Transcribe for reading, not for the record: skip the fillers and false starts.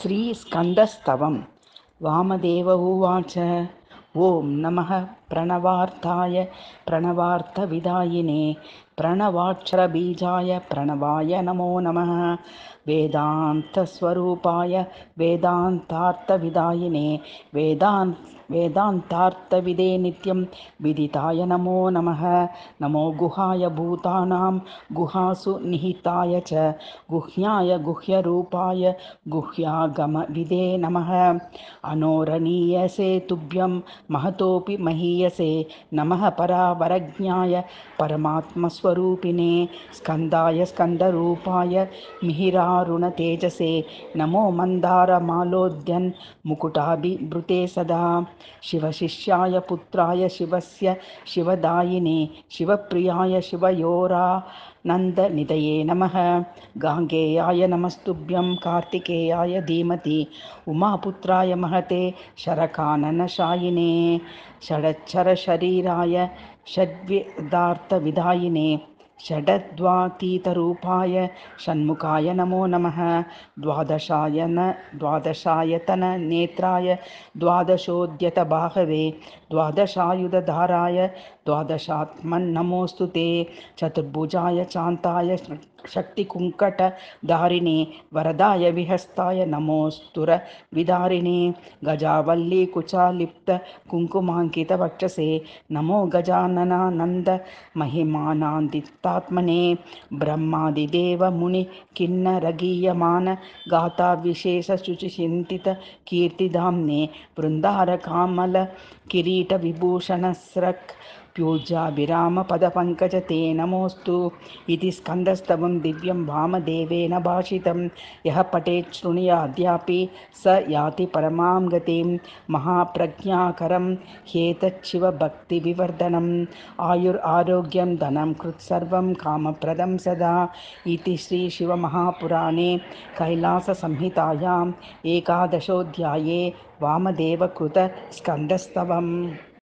श्रीस्कन्दस्तवं वामदेव उवाच। ॐ नमः प्रणवार्थाय प्रणवार्थविदायिने प्रणवाक्षरबीजाय प्रणवाय नमो नमः। वेदान्तस्वरूपाय वेदान्तार्थविदायिने वेदान्तार्थविदे नित्यं विदिताय नमो नमः। नमो गुहाय भूतानां गुहासु निहिताय च गुह्याय गुह्यरूपाय गुह्यागमविदे नमः। अनोरणीयसे तुभ्यं महतोऽपि महीयसे नमः। परावरज्ञाय परमात्मस्वरूपिणे स्कन्दाय स्कन्दरूपाय मिहिरारुणतेजसे नमो। मन्दारमालोद्यन् मुकुटाभिभृते सदा शिवशिष्याय पुत्राय शिवस्य शिवदायिने शिवप्रियाय शिवयोरानन्दनिधये नमः। गाङ्गेयाय नमस्तुभ्यं कार्तिकेयाय धीमहि उमापुत्राय महते शरकाननशायिने षडक्षरशरीराय षड्वेदार्थविधायिने षडद्वातीतरूपाय षण्मुखाय नमो नमः। द्वादशायतननेत्राय द्वादशोद्यतबाहवे द्वादशायुधधाराय द्वादशात्मन्नमोऽस्तु ते। चतुर्भुजाय चान्ताय शक्तिकुङ्कटधारिणे वरदाय विहस्ताय नमोऽस्तुरविदारिणे गजावल्लीकुचालिप्त कुङ्कुमाङ्कितवक्षसे नमो। गजाननानन्द महिमानान्दितात्मने ब्रह्मादिदेवमुनिकिन्नरगीयमान गाथाविशेषशुचिचिन्तित कीर्तिधाम्ने वृन्दारकामल किरीटविभूषणस्रक् पूज्याभिरामपदपङ्कज ते नमोऽस्तु। इति स्कन्दस्तवं दिव्यं वामदेवेन भाषितं। यः पठेत् शृणुयाद्यापि स याति परमां गतिं। महाप्रज्ञाकरं ह्येतच्छिवभक्तिविवर्धनम् आयुरारोग्यं धनं कृत्सर्वं कामप्रदं सदा। इति श्रीशिवमहापुराणे कैलाससंहितायाम् 11 एकादशोऽध्याये वामदेवकृत स्कन्दस्तवम्।